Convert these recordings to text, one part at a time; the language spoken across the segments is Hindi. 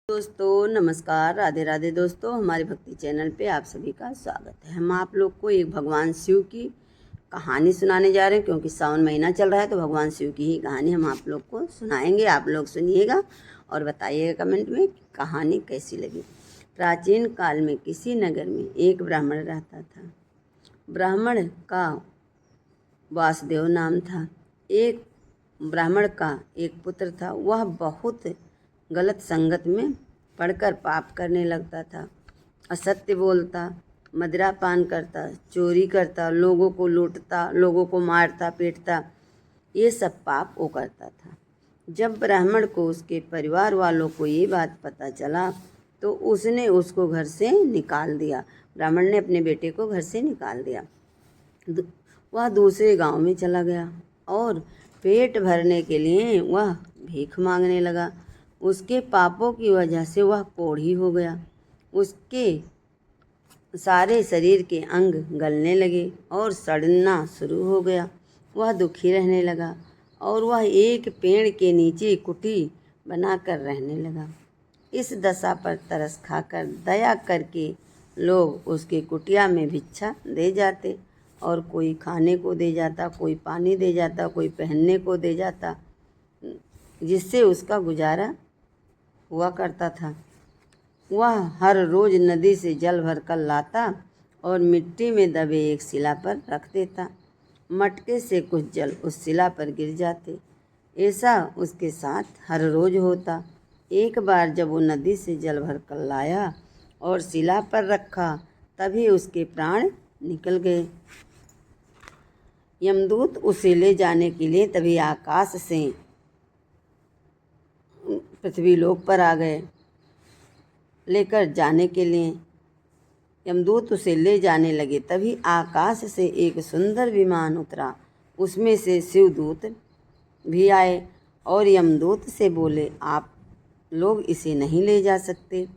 दोस्तों नमस्कार, राधे राधे। दोस्तों हमारे भक्ति चैनल पे आप सभी का स्वागत है। हम आप लोग को एक भगवान शिव की कहानी सुनाने जा रहे हैं, क्योंकि सावन महीना चल रहा है तो भगवान शिव की ही कहानी हम आप लोग को सुनाएंगे। आप लोग सुनिएगा और बताइएगा कमेंट में कि कहानी कैसी लगी। प्राचीन काल में किसी नगर में एक ब्राह्मण रहता था। ब्राह्मण का वासुदेव नाम था। एक ब्राह्मण का एक पुत्र था। वह बहुत गलत संगत में पड़कर पाप करने लगता था। असत्य बोलता, मदिरा पान करता, चोरी करता, लोगों को लूटता, लोगों को मारता पीटता। ये सब पाप वो करता था। जब ब्राह्मण को उसके परिवार वालों को ये बात पता चला तो उसने उसको घर से निकाल दिया। ब्राह्मण ने अपने बेटे को घर से निकाल दिया। वह दूसरे गांव में चला गया और पेट भरने के लिए वह भीख मांगने लगा। उसके पापों की वजह से वह कोढ़ी हो गया। उसके सारे शरीर के अंग गलने लगे और सड़ना शुरू हो गया। वह दुखी रहने लगा और वह एक पेड़ के नीचे कुटी बनाकर रहने लगा। इस दशा पर तरस खाकर दया करके लोग उसके कुटिया में भिक्षा दे जाते और कोई खाने को दे जाता, कोई पानी दे जाता, कोई पहनने को दे जाता, जिससे उसका गुजारा हुआ करता था। वह हर रोज नदी से जल भरकर लाता और मिट्टी में दबे एक शिला पर रख देता। मटके से कुछ जल उस शिला पर गिर जाते। ऐसा उसके साथ हर रोज होता। एक बार जब वो नदी से जल भरकर लाया और शिला पर रखा, तभी उसके प्राण निकल गए। यमदूत उसे ले जाने के लिए तभी आकाश से पृथ्वी लोक पर आ गए। लेकर जाने के लिए यमदूत उसे ले जाने लगे, तभी आकाश से एक सुंदर विमान उतरा। उसमें से शिवदूत भी आए और यमदूत से बोले, आप लोग इसे नहीं ले जा सकते।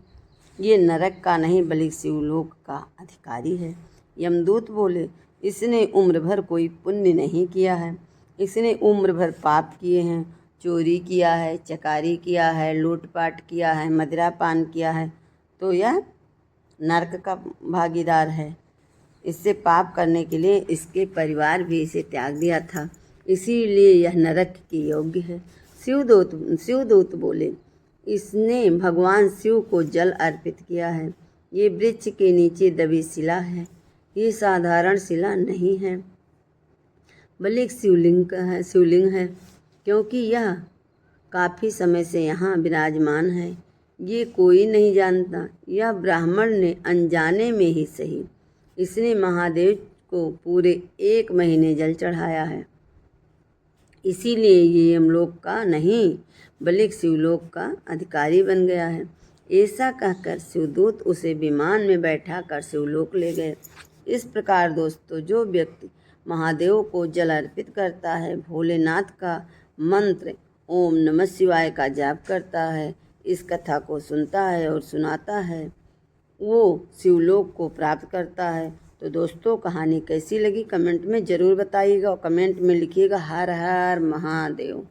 ये नरक का नहीं बल्कि शिवलोक का अधिकारी है। यमदूत बोले, इसने उम्र भर कोई पुण्य नहीं किया है। इसने उम्र भर पाप किए हैं। चोरी किया है, चकारी किया है, लूटपाट किया है, मदिरा पान किया है, तो यह नरक का भागीदार है। इससे पाप करने के लिए इसके परिवार भी इसे त्याग दिया था, इसीलिए यह नरक के योग्य है। शिवदूत बोले, इसने भगवान शिव को जल अर्पित किया है। ये वृक्ष के नीचे दबी शिला है। ये साधारण शिला नहीं है बल्कि शिवलिंग है, क्योंकि यह काफ़ी समय से यहाँ विराजमान है। ये कोई नहीं जानता। यह ब्राह्मण ने अनजाने में ही सही, इसने महादेव को पूरे 1 महीने जल चढ़ाया है। इसीलिए ये यमलोक का नहीं बल्कि शिवलोक का अधिकारी बन गया है। ऐसा कहकर शिवदूत उसे विमान में बैठा कर शिवलोक ले गए। इस प्रकार दोस्तों, जो व्यक्ति महादेव को जल अर्पित करता है, भोलेनाथ का मंत्र ओम नमः शिवाय का जाप करता है, इस कथा को सुनता है और सुनाता है, वो शिवलोक को प्राप्त करता है। तो दोस्तों, कहानी कैसी लगी कमेंट में ज़रूर बताइएगा और कमेंट में लिखिएगा हर हर महादेव।